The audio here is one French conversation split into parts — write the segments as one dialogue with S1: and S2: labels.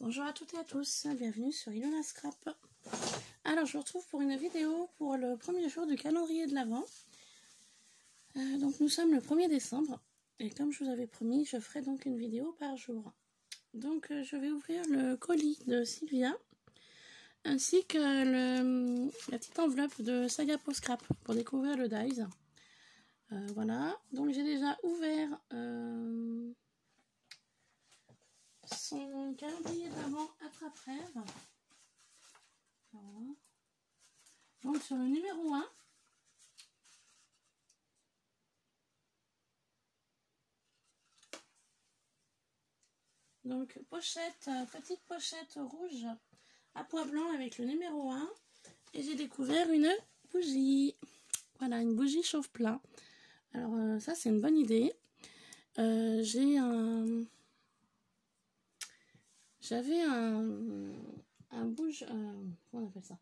S1: Bonjour à toutes et à tous, bienvenue sur Ilona Scrap. Alors je vous retrouve pour une vidéo pour le premier jour du calendrier de l'Avent. Donc nous sommes le 1er décembre et comme je vous avais promis, je ferai donc une vidéo par jour. Donc je vais ouvrir le colis de Sylvia ainsi que la petite enveloppe de Saga Pro Scrap pour découvrir le Dies. Voilà, donc j'ai déjà ouvert son calendrier d'avant attrape-rêve. Voilà. Donc sur le numéro 1, donc pochette, petite pochette rouge à pois blanc avec le numéro 1, et j'ai découvert une bougie. Voilà, une bougie chauffe-plat. Alors ça c'est une bonne idée. J'avais un bouge, comment on appelle ça,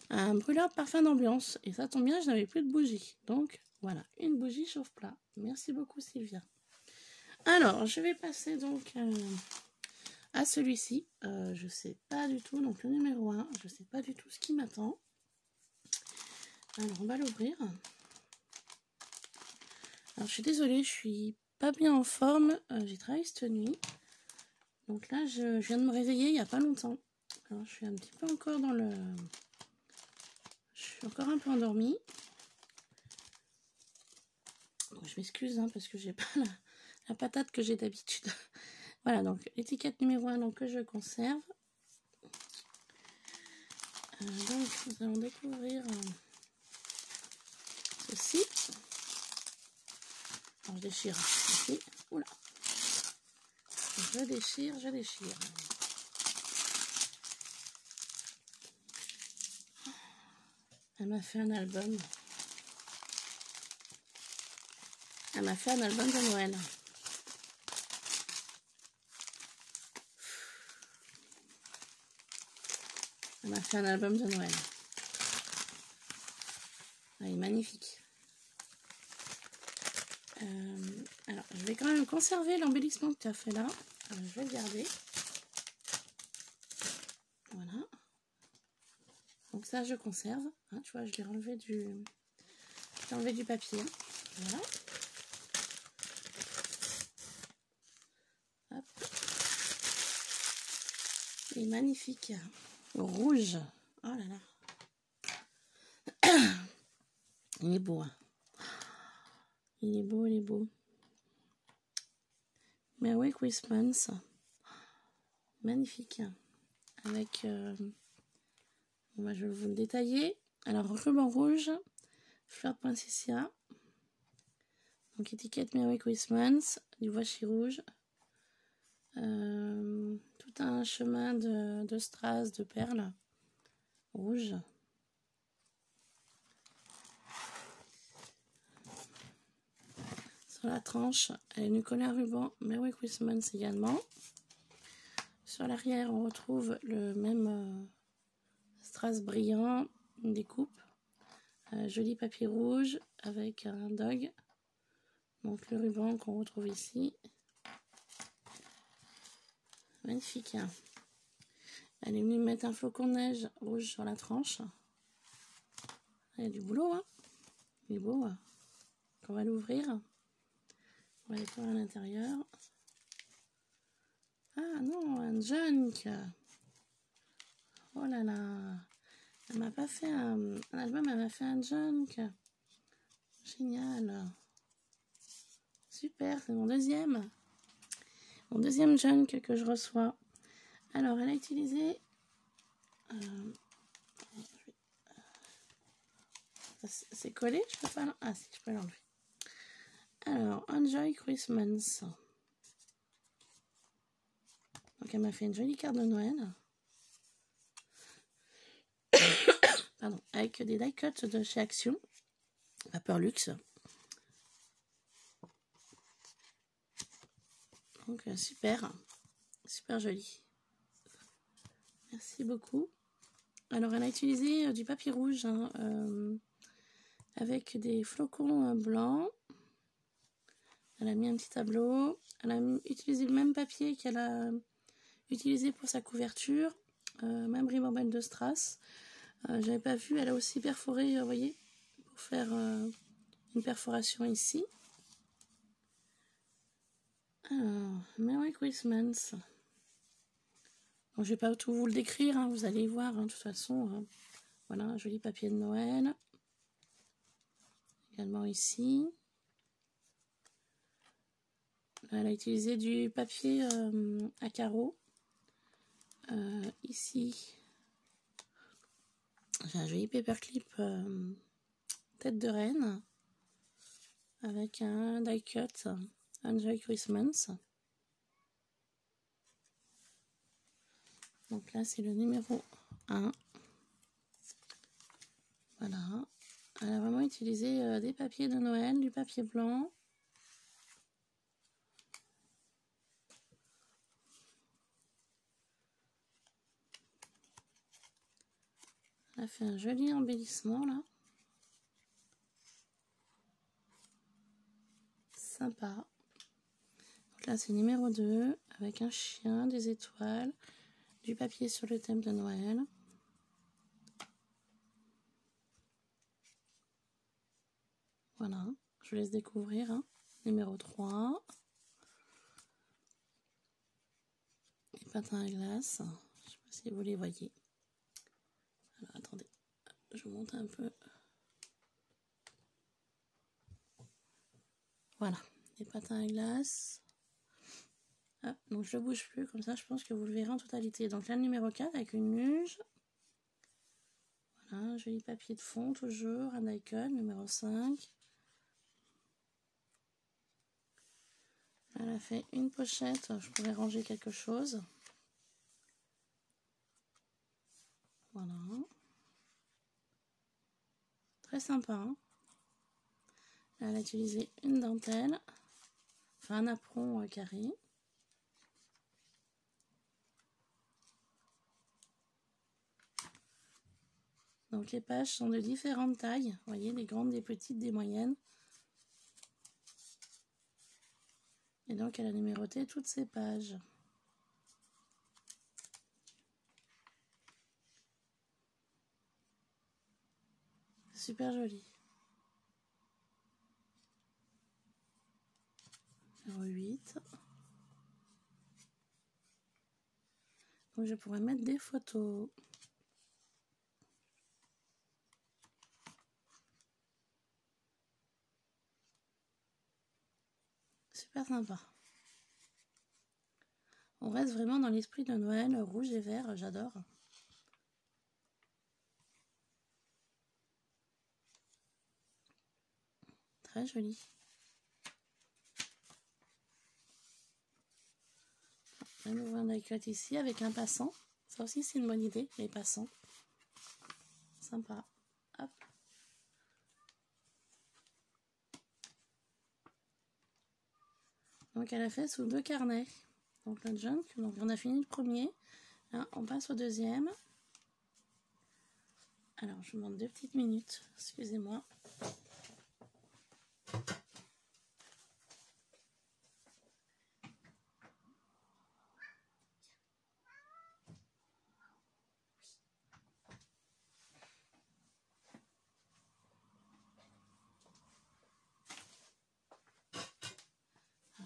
S1: un brûleur de parfum d'ambiance, et ça tombe bien, je n'avais plus de bougie. Donc voilà, une bougie chauffe-plat. Merci beaucoup Sylvia. Alors je vais passer donc à celui-ci. Je sais pas du tout, donc le numéro 1, je sais pas du tout ce qui m'attend. Alors on va l'ouvrir. Alors je suis désolée, je suis pas bien en forme, j'ai travaillé cette nuit. Donc là je viens de me réveiller il n'y a pas longtemps. Alors je suis un petit peu encore dans le... Je suis encore un peu endormie. Donc je m'excuse hein, parce que j'ai pas la patate que j'ai d'habitude. Voilà, donc étiquette numéro 1 donc, que je conserve. Donc nous allons découvrir ceci. Alors je déchire ici. Oula. Je déchire, je déchire. Elle m'a fait un album. Elle m'a fait un album de Noël. Elle m'a fait un album de Noël. Ah, il est magnifique. Alors, je vais quand même conserver l'embellissement que tu as fait là. Alors, je vais le garder. Voilà. Donc ça, je conserve. Hein, tu vois, je l'ai enlevé du papier. Voilà. Hop. Il est magnifique. Rouge. Oh là là. Il est beau. Hein. Il est beau, il est beau. Merry Christmas. Magnifique. Avec... Moi, je vais vous le détailler. Alors, ruban rouge, fleur princessia. Donc, étiquette Merry Christmas, du washi rouge. Tout un chemin de strass, de perles rouges. Sur la tranche, elle a une colère ruban Merry Christmas également. Sur l'arrière, on retrouve le même strass brillant, une découpe. Joli papier rouge avec un dog. Donc le ruban qu'on retrouve ici. Magnifique. Hein. Elle est venue mettre un flocon de neige rouge sur la tranche. Il y a du boulot. Hein. Il est beau. Hein. On va l'ouvrir. On va aller voir à l'intérieur. Ah non, un junk. Oh là là. Elle m'a pas fait un album, elle m'a fait un junk. Génial. Super, c'est mon deuxième. Mon deuxième junk que je reçois. Alors, elle a utilisé... c'est collé, je peux pas... Ah si, je peux l'enlever. Alors, Enjoy Christmas. Donc, elle m'a fait une jolie carte de Noël. Pardon, avec des die cuts de chez Action. Vapeur Luxe. Donc, super. Super joli. Merci beaucoup. Alors, elle a utilisé du papier rouge hein, avec des flocons blancs. Elle a mis un petit tableau. Elle a utilisé le même papier qu'elle a utilisé pour sa couverture. Même ribambelle de strass. J'avais pas vu, elle a aussi perforé, vous voyez, pour faire une perforation ici. Alors, Merry Christmas. Bon, je vais pas tout vous le décrire, hein, vous allez voir, hein, de toute façon. Voilà, un joli papier de Noël. Également ici. Là, elle a utilisé du papier à carreaux. Ici, j'ai un joli paperclip tête de reine avec un die cut Enjoy Christmas. Donc là, c'est le numéro 1. Voilà. Elle a vraiment utilisé des papiers de Noël, du papier blanc. Elle a fait un joli embellissement là. Sympa. Donc là, c'est numéro 2 avec un chien, des étoiles, du papier sur le thème de Noël. Voilà, je vous laisse découvrir. Hein. Numéro 3. Les patins à glace. Je ne sais pas si vous les voyez. Alors attendez, je monte un peu. Voilà, les patins à glace. Ah, donc je ne bouge plus, comme ça je pense que vous le verrez en totalité. Donc là, le numéro 4 avec une luge. Voilà, un joli papier de fond toujours, un icon, numéro 5. Elle a fait une pochette, je pourrais ranger quelque chose. Voilà. Très sympa. Hein, elle a utilisé une dentelle, enfin un apron carré. Donc les pages sont de différentes tailles. Vous voyez, des grandes, des petites, des moyennes. Et donc elle a numéroté toutes ces pages. Super joli. Numéro 8. Donc je pourrais mettre des photos. Super sympa. On reste vraiment dans l'esprit de Noël, rouge et vert, j'adore. Très joli. Un nouveau un die-cut ici avec un passant. Ça aussi c'est une bonne idée, les passants. Sympa. Hop. Donc elle a fait sous 2 carnets. Donc le junk, donc on a fini le premier. Là, on passe au deuxième. Alors je vous demande 2 petites minutes, excusez-moi.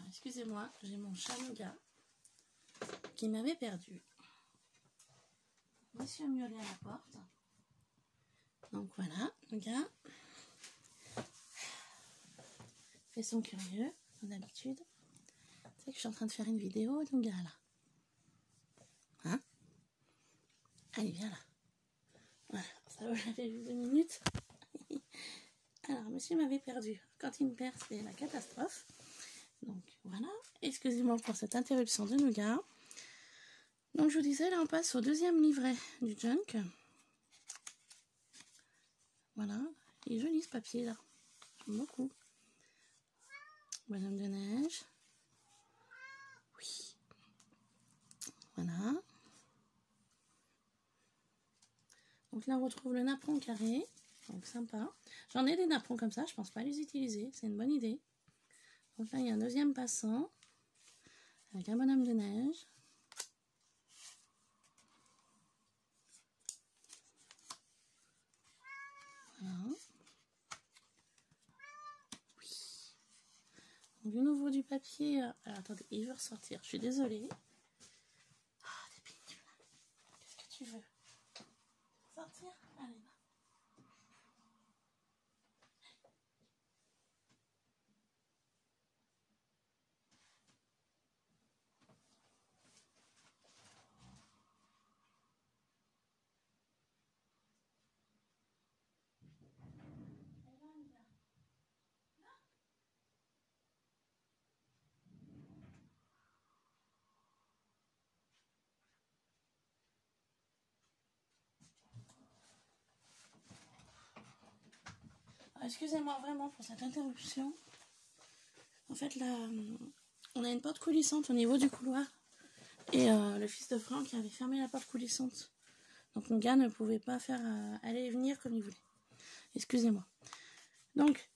S1: Excusez-moi, j'ai mon chat Nougat qui m'avait perdu. Monsieur miaulé à la porte. Donc voilà, Nougat fait son curieux, comme d'habitude. C'est que je suis en train de faire une vidéo, Nougat là. Hein? Allez, viens là. Voilà, ça va, j'avais vu 2 minutes. Alors, monsieur m'avait perdu. Quand il me perd, c'est la catastrophe. Donc voilà, excusez-moi pour cette interruption de Nougat. Donc je vous disais, là on passe au deuxième livret du junk. Voilà, il est joli ce papier là, j'aime beaucoup. Bonhomme de neige. Oui. Voilà. Donc là on retrouve le napperon carré, donc sympa. J'en ai des napperons comme ça, je pense pas les utiliser, c'est une bonne idée. Donc là il y a un deuxième passant avec un bonhomme de neige. du nouveau du papier. Alors attendez, il veut ressortir, je suis désolée. Ah, des pignons. Qu'est-ce que tu veux? Sortir? Allez, va. Excusez-moi vraiment pour cette interruption. En fait, là, on a une porte coulissante au niveau du couloir. Et le fils de Franck avait fermé la porte coulissante. Donc mon gars ne pouvait pas faire aller et venir comme il voulait. Excusez-moi. Donc,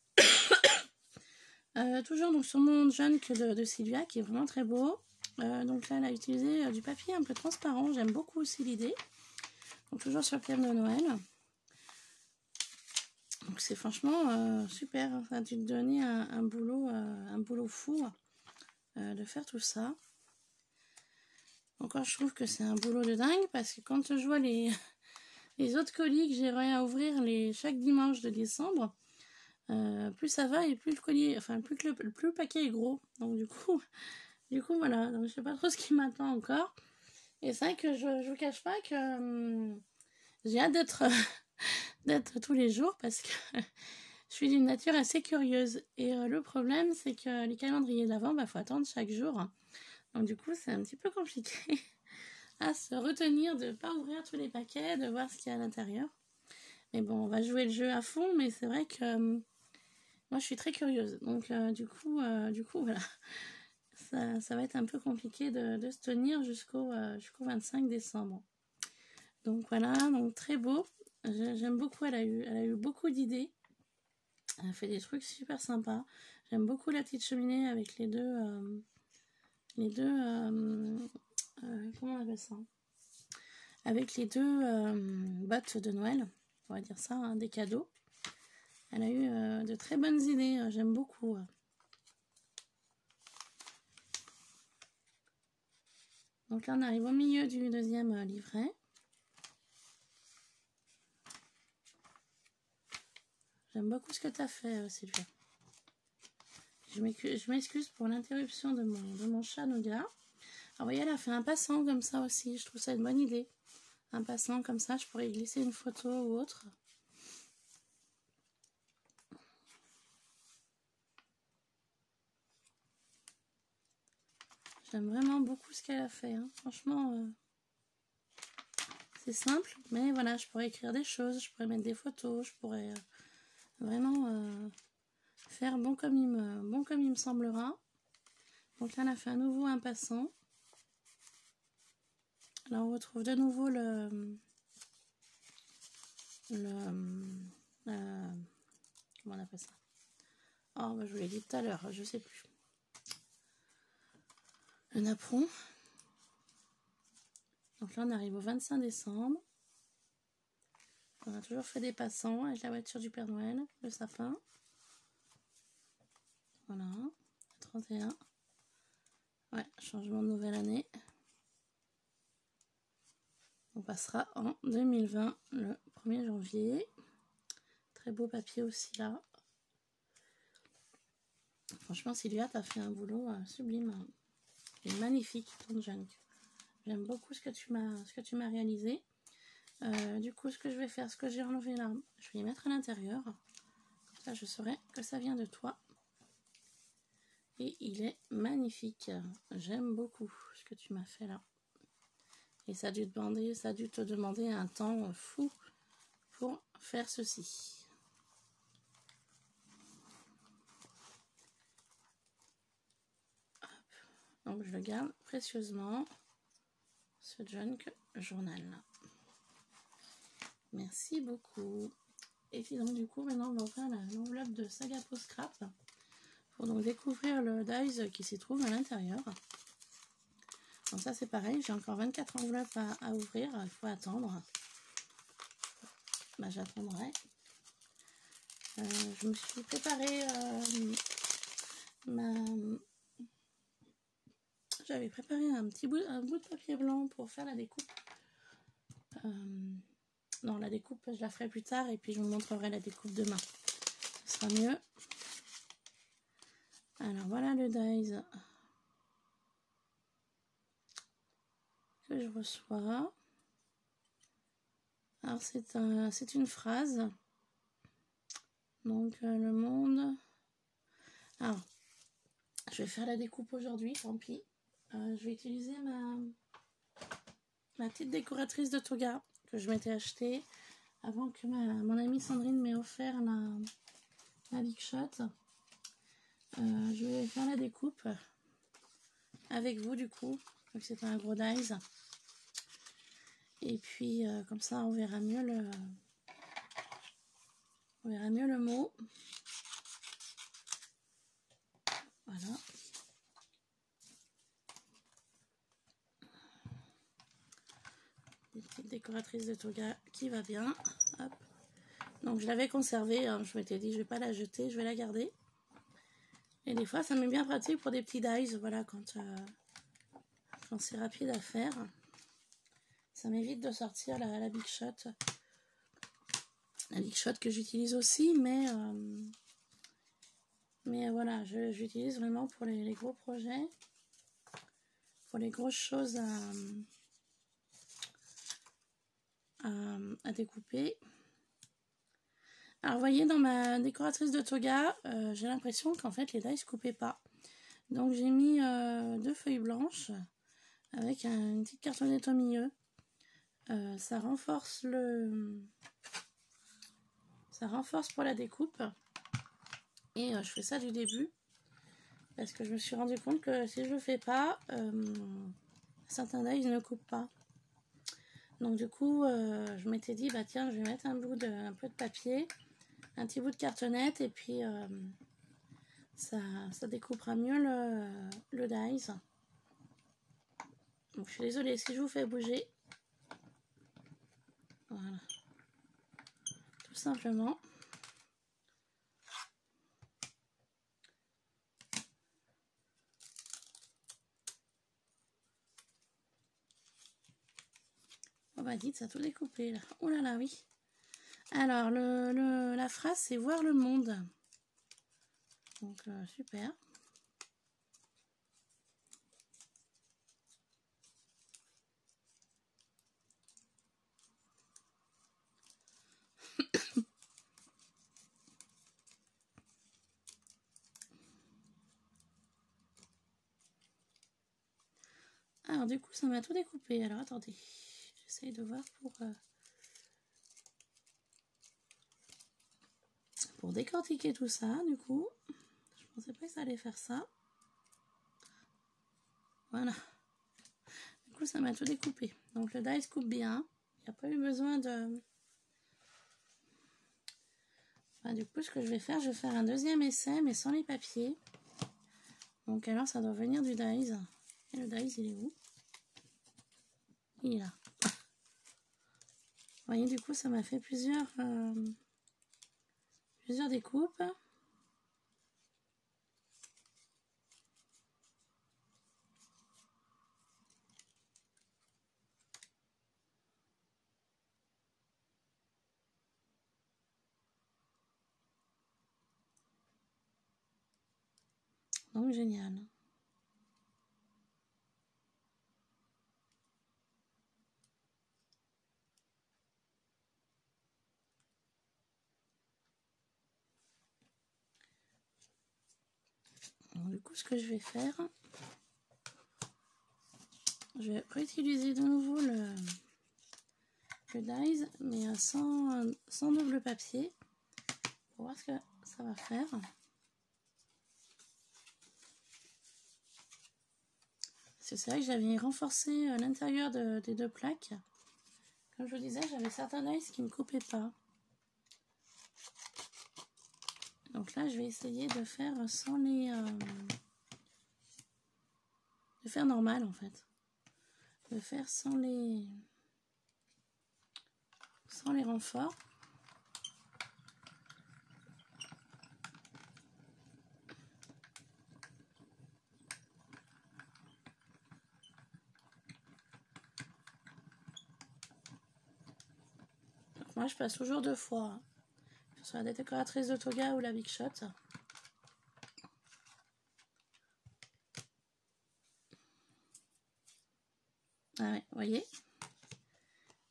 S1: toujours donc, sur mon junk de Sylvia, qui est vraiment très beau. Donc là, elle a utilisé du papier un peu transparent. J'aime beaucoup aussi l'idée. Donc toujours sur le thème de Noël. Donc c'est franchement super, ça a dû te donner un boulot fou de faire tout ça. Encore je trouve que c'est un boulot de dingue parce que quand je vois les autres colis que j'ai à ouvrir chaque dimanche de décembre, plus ça va et plus le colis, enfin plus le paquet est gros. Donc du coup voilà, donc je sais pas trop ce qui m'attend encore. Et c'est vrai que je vous cache pas que j'ai hâte d'être tous les jours parce que je suis d'une nature assez curieuse. Et le problème, c'est que les calendriers d'avant, faut attendre chaque jour. Donc du coup, c'est un petit peu compliqué à se retenir de ne pas ouvrir tous les paquets, de voir ce qu'il y a à l'intérieur. Mais bon, on va jouer le jeu à fond, mais c'est vrai que moi, je suis très curieuse. Donc du coup, voilà. Ça va être un peu compliqué de se tenir jusqu'au 25 décembre. Donc voilà, donc très beau. J'aime beaucoup, elle a eu beaucoup d'idées. Elle a fait des trucs super sympas. J'aime beaucoup la petite cheminée avec les deux comment on appelle ça? Avec les deux bottes de Noël, on va dire ça, hein, des cadeaux. Elle a eu de très bonnes idées, j'aime beaucoup. Donc là, on arrive au milieu du deuxième livret. J'aime beaucoup ce que tu as fait, Sylvia. Je m'excuse pour l'interruption de mon chat Nougat. Alors, vous voyez, elle a fait un passant comme ça aussi. Je trouve ça une bonne idée. Un passant comme ça, je pourrais y glisser une photo ou autre. J'aime vraiment beaucoup ce qu'elle a fait. Hein. Franchement, c'est simple. Mais voilà, je pourrais écrire des choses. Je pourrais mettre des photos. Je pourrais vraiment faire bon comme il me semblera. Donc là, on a fait à nouveau un passant. Là, on retrouve de nouveau comment on appelle ça? Oh, je vous l'ai dit tout à l'heure, je sais plus. Le napperon. Donc là, on arrive au 25 décembre. On a toujours fait des passants avec la voiture du Père Noël, le sapin. Voilà, 31. Ouais, changement de nouvelle année. On passera en 2020, le 1er janvier. Très beau papier aussi là. Franchement, Sylvia, t'as fait un boulot sublime. Et magnifique, ton junk. J'aime beaucoup ce que tu m'as réalisé. Du coup, ce que je vais faire, ce que j'ai enlevé là, je vais les mettre à l'intérieur. Comme ça, je saurai que ça vient de toi. Et il est magnifique. J'aime beaucoup ce que tu m'as fait là. Et ça a dû te demander un temps fou pour faire ceci. Hop. Donc je le garde précieusement, ce junk journal là. Merci beaucoup. Et puis donc du coup maintenant on va ouvrir l'enveloppe de Saga Post Scrap pour donc découvrir le dies qui s'y trouve à l'intérieur. Donc ça c'est pareil, j'ai encore 24 enveloppes à ouvrir, il faut attendre. Bah, j'attendrai. Je me suis préparé J'avais préparé un bout de papier blanc pour faire la découpe. Non, la découpe, je la ferai plus tard et puis je vous montrerai la découpe demain. Ce sera mieux. Alors voilà le dies que je reçois. Alors c'est une phrase. Donc le monde. Alors, je vais faire la découpe aujourd'hui, tant pis. Je vais utiliser ma petite décoratrice de toga que je m'étais achetée avant que mon amie Sandrine m'ait offert la Big Shot. Je vais faire la découpe avec vous du coup, vu que c'est un gros dies. Et puis comme ça on verra mieux le mot. Voilà. Une petite décoratrice de toga qui va bien. Hop. Donc je l'avais conservée, hein. Je m'étais dit je vais pas la jeter, je vais la garder. Et des fois ça m'est bien pratique pour des petits dies, voilà, quand c'est rapide à faire. Ça m'évite de sortir la Big Shot. La Big Shot que j'utilise aussi, mais voilà, j'utilise vraiment pour les gros projets, pour les grosses choses à découper. Alors vous voyez, dans ma décoratrice de toga, j'ai l'impression qu'en fait les dies ne coupaient pas. Donc j'ai mis 2 feuilles blanches avec une petite cartonnette au milieu. Ça renforce pour la découpe. Et je fais ça du début parce que je me suis rendu compte que si je le fais pas, certains dies ne coupent pas. Donc du coup, je m'étais dit bah tiens, je vais mettre un peu de papier, un petit bout de cartonnette et puis ça découpera mieux le dies. Donc je suis désolée si je vous fais bouger. Voilà. Tout simplement. Oh bah dites, ça a tout découpé là. Oh là là, oui. Alors, la phrase, c'est voir le monde. Donc, super. Alors, du coup, ça m'a tout découpé. Alors, attendez. J'essaye de voir pour décortiquer tout ça, du coup. Je pensais pas que ça allait faire ça. Voilà. Du coup, ça m'a tout découpé. Donc, le die coupe bien. Il n'y a pas eu besoin de... Enfin, du coup, ce que je vais faire un deuxième essai, mais sans les papiers. Donc, alors, ça doit venir du dies. Et le dies, il est où? Il est là. Vous voyez, du coup, ça m'a fait plusieurs découpes. Donc, génial. Donc, du coup, ce que je vais faire, je vais réutiliser de nouveau le dies, mais sans double papier, pour voir ce que ça va faire. C'est vrai que j'avais renforcé l'intérieur des 2 plaques. Comme je vous disais, j'avais certains dies qui ne coupaient pas. Donc là, je vais essayer de faire sans les... de faire normal, en fait. De faire sans les renforts. Donc moi je passe toujours 2 fois, hein, que ce soit la décoratrice de Toga ou la Big Shot. Ah ouais, vous voyez,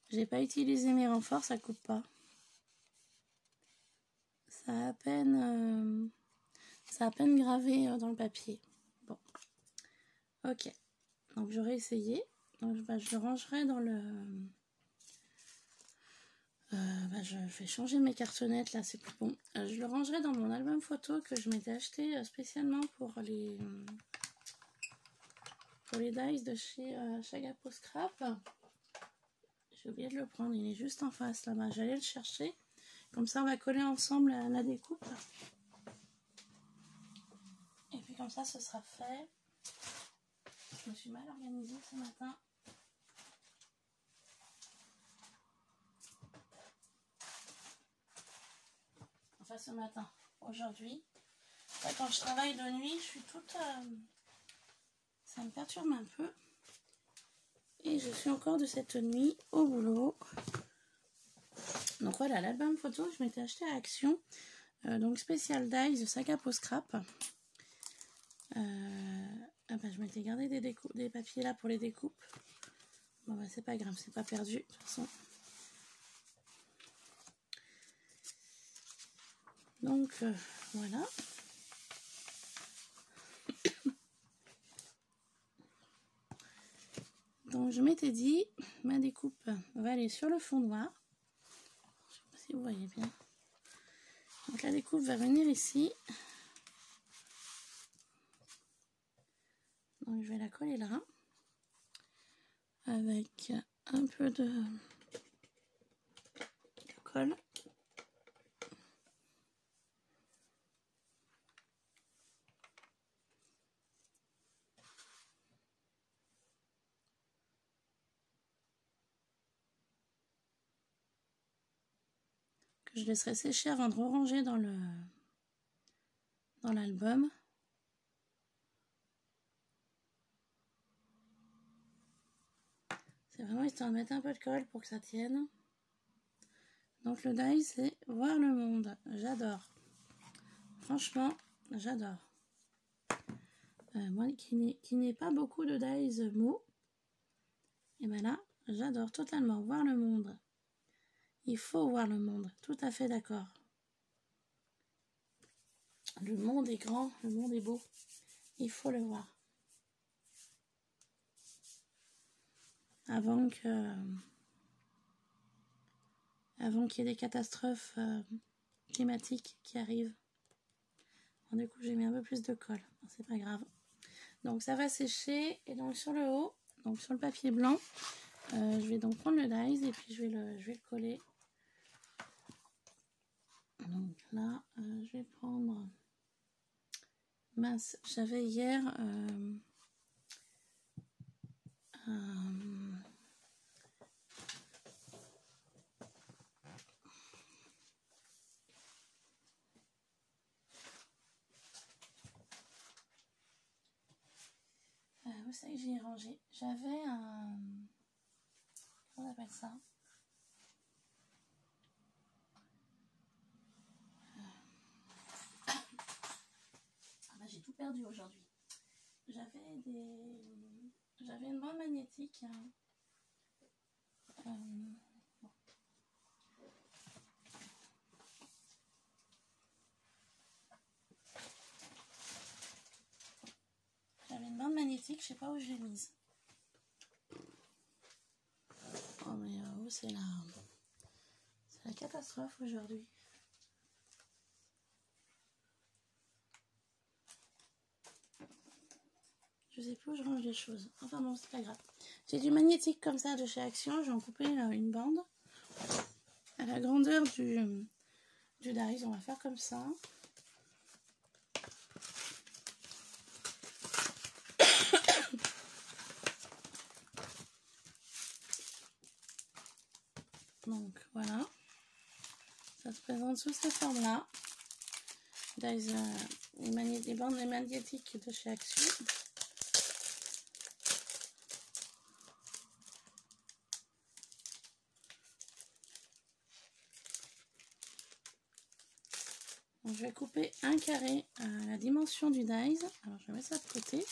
S1: j'ai pas utilisé mes renforts, ça coupe pas. Ça a à peine gravé dans le papier. Bon, ok. Donc j'aurais essayé. Donc je le rangerai dans le... je vais changer mes cartonnettes là, c'est plus bon. Je le rangerai dans mon album photo que je m'étais acheté spécialement pour les dies de chez Chagapo Scrap. J'ai oublié de le prendre, il est juste en face là-bas. J'allais le chercher. Comme ça, on va coller ensemble la découpe. Et puis comme ça, ce sera fait. Je me suis mal organisée ce matin. Enfin, ce matin, aujourd'hui. Là, quand je travaille de nuit, je suis toute... ça me perturbe un peu. Et je suis encore de cette nuit au boulot. Donc voilà, l'album photo que je m'étais acheté à Action. Donc Special Dies de Chagapo Scrap. Je m'étais gardé des papiers là pour les découpes. Bon bah c'est pas grave, c'est pas perdu de toute façon. Donc voilà. Donc je m'étais dit, ma découpe va aller sur le fond noir. Je sais pas si vous voyez bien. Donc la découpe va venir ici. Donc je vais la coller là. Avec un peu de colle. Que je laisserai sécher avant de ranger dans l'album. C'est vraiment histoire de mettre un peu de colle pour que ça tienne. Donc le die, c'est voir le monde. J'adore. Franchement, j'adore. Moi qui n'ai pas beaucoup de dies mots, et ben là, j'adore totalement voir le monde. Il faut voir le monde, tout à fait d'accord. Le monde est grand, le monde est beau. Il faut le voir. Avant qu'il y ait des catastrophes climatiques qui arrivent. Alors, du coup, j'ai mis un peu plus de colle. C'est pas grave. Donc, ça va sécher. Et donc, sur le haut, donc sur le papier blanc, je vais donc prendre le dies et puis je vais le coller. Donc là, je vais prendre... Mince, j'avais hier... où c'est que j'ai rangé? J'avais un... Comment on appelle ça? J'ai tout perdu aujourd'hui. J'avais une bande magnétique. Bon. J'avais une bande magnétique, je sais pas où je l'ai mise. Oh mais c'est la catastrophe aujourd'hui. Je sais plus où je range les choses. Enfin bon, c'est pas grave. J'ai du magnétique comme ça de chez Action. J'ai en coupé une bande. À la grandeur du dies, on va faire comme ça. Donc voilà. Ça se présente sous cette forme-là. Dies, les bandes magnétiques de chez Action. Donc, je vais couper un carré à la dimension du dies. Alors je mets ça de côté.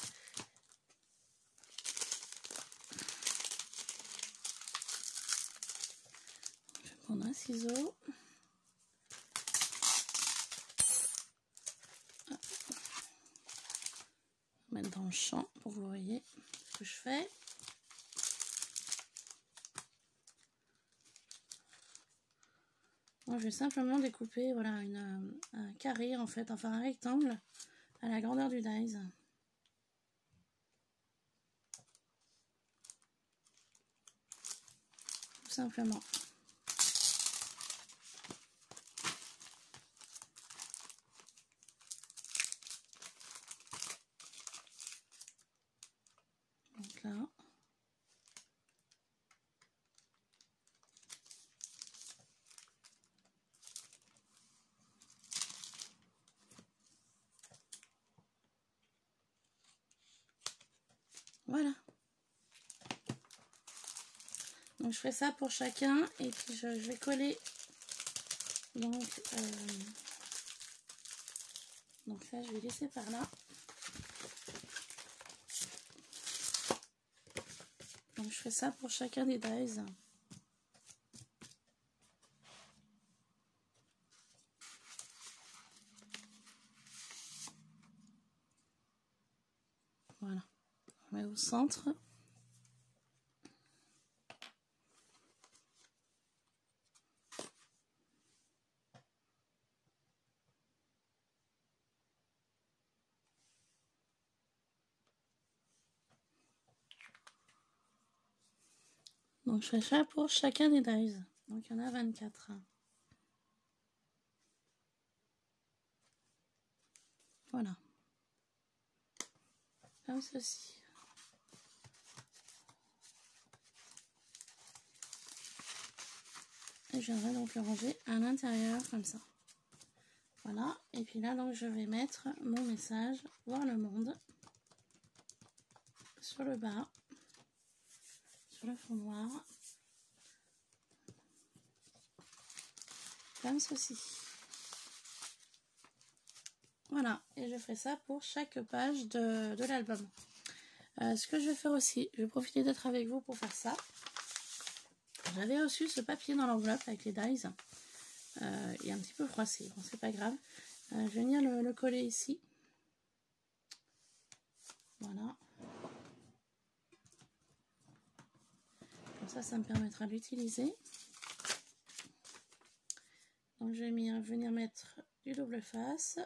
S1: Je vais prendre un ciseau. Mettre dans le champ pour que vous voyez ce que je fais. Moi, je vais simplement découper voilà, un carré en fait, enfin un rectangle à la grandeur du dies. Tout simplement. Donc là. Voilà. Donc je ferai ça pour chacun et puis je vais coller donc ça je vais laisser par là. Donc je fais ça pour chacun des dies. Voilà. On met au centre. Donc je fais ça pour chacun des dies. Donc il y en a 24. Voilà. Comme ceci. Et je viendrai donc le ranger à l'intérieur comme ça. Voilà. Et puis là donc je vais mettre mon message voir le monde sur le bas, sur le fond noir. Comme ceci. Voilà, et je ferai ça pour chaque page de l'album. Ce que je vais faire aussi, je vais profiter d'être avec vous pour faire ça. J'avais reçu ce papier dans l'enveloppe avec les dies. Il est un petit peu froissé, bon c'est pas grave. Je vais venir le coller ici. Voilà. Comme ça me permettra de l'utiliser. Donc je vais venir mettre du double face.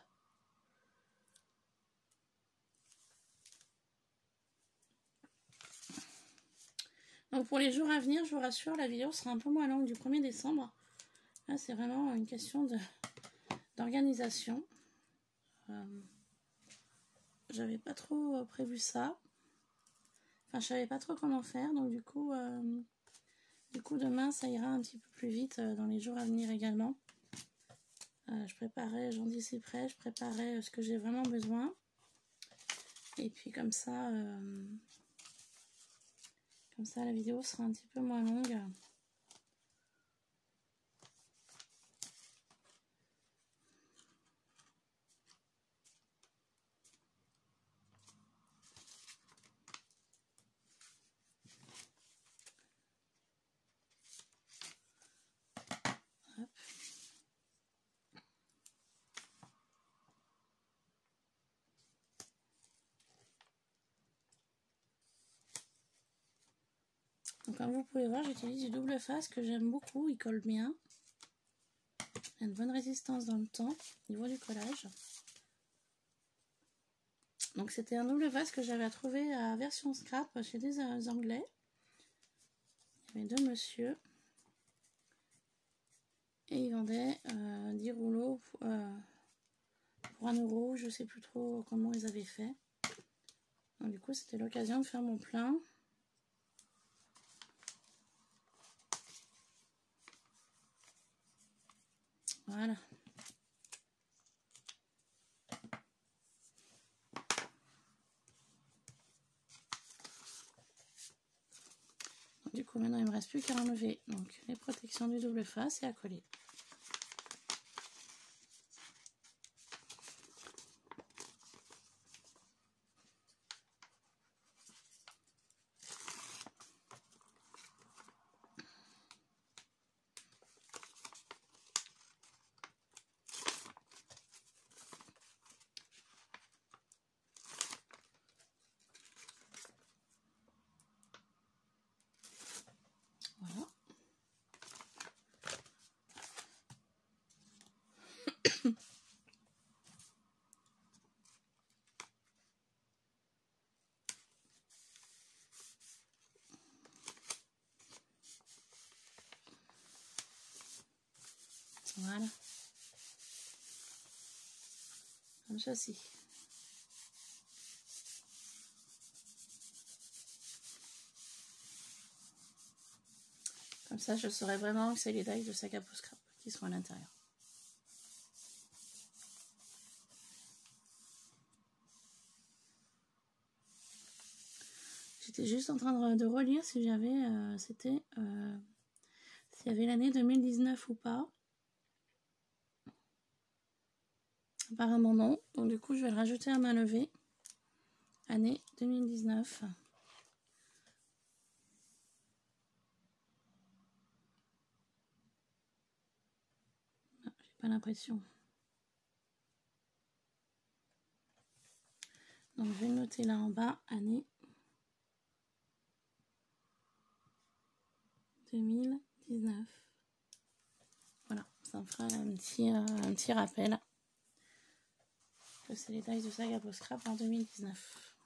S1: Donc pour les jours à venir, je vous rassure, la vidéo sera un peu moins longue du 1er décembre. Là c'est vraiment une question d'organisation. J'avais pas trop prévu ça. Enfin je savais pas trop comment faire, donc du coup demain ça ira un petit peu plus vite dans les jours à venir également. Je préparais, j'en dis c'est prêt, je préparais ce que j'ai vraiment besoin. Et puis comme ça la vidéo sera un petit peu moins longue. Hop. Donc comme vous pouvez voir, j'utilise du double face que j'aime beaucoup, il colle bien. Il y a une bonne résistance dans le temps au niveau du collage. Donc c'était un double face que j'avais trouvé à version scrap chez des Anglais. Il y avait deux monsieur. Et ils vendaient 10 rouleaux pour 1 €, je sais plus trop comment ils avaient fait. Donc du coup c'était l'occasion de faire mon plein. Voilà. Donc, du coup maintenant il me reste plus qu'à enlever donc les protections du double face et à coller. Voilà. Comme ceci. Comme ça, je saurais vraiment que c'est les dies de Saga Post Scrap qui sont à l'intérieur. J'étais juste en train de relire si j'avais, s'il y avait l'année 2019 ou pas. Apparemment non, donc du coup je vais le rajouter à ma levée. Année 2019. Ah, j'ai pas l'impression. Donc je vais le noter là en bas, année 2019. Voilà, ça me fera un petit rappel que c'est les dies de Saga Post Scrap en 2019.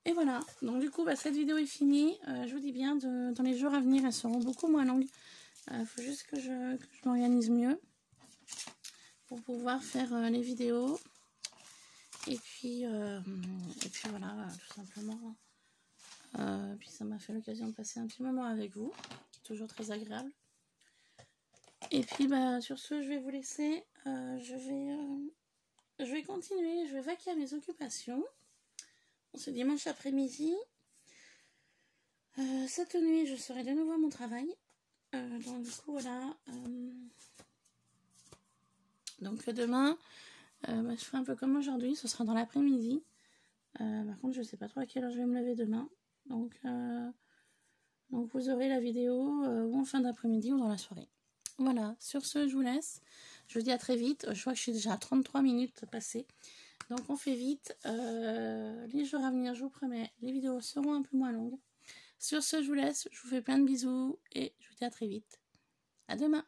S1: Et voilà, donc du coup cette vidéo est finie. Je vous dis bien, dans les jours à venir elles seront beaucoup moins longues. Il faut juste que je m'organise mieux pour pouvoir faire les vidéos. Et puis voilà, tout simplement. Puis ça m'a fait l'occasion de passer un petit moment avec vous, qui est toujours très agréable. Et puis sur ce, je vais vous laisser. Je vais continuer, je vais vaquer à mes occupations. Ce dimanche après-midi. Cette nuit, je serai de nouveau à mon travail. Donc du coup, voilà. Donc demain, je ferai un peu comme aujourd'hui, ce sera dans l'après-midi. Par contre, je sais pas trop à quelle heure je vais me lever demain. Donc vous aurez la vidéo ou en fin d'après-midi ou dans la soirée. Voilà, sur ce, je vous laisse. Je vous dis à très vite. Je vois que je suis déjà à 33 minutes passées. Donc on fait vite. Les jours à venir, je vous promets, les vidéos seront un peu moins longues. Sur ce, je vous laisse. Je vous fais plein de bisous et je vous dis à très vite. À demain.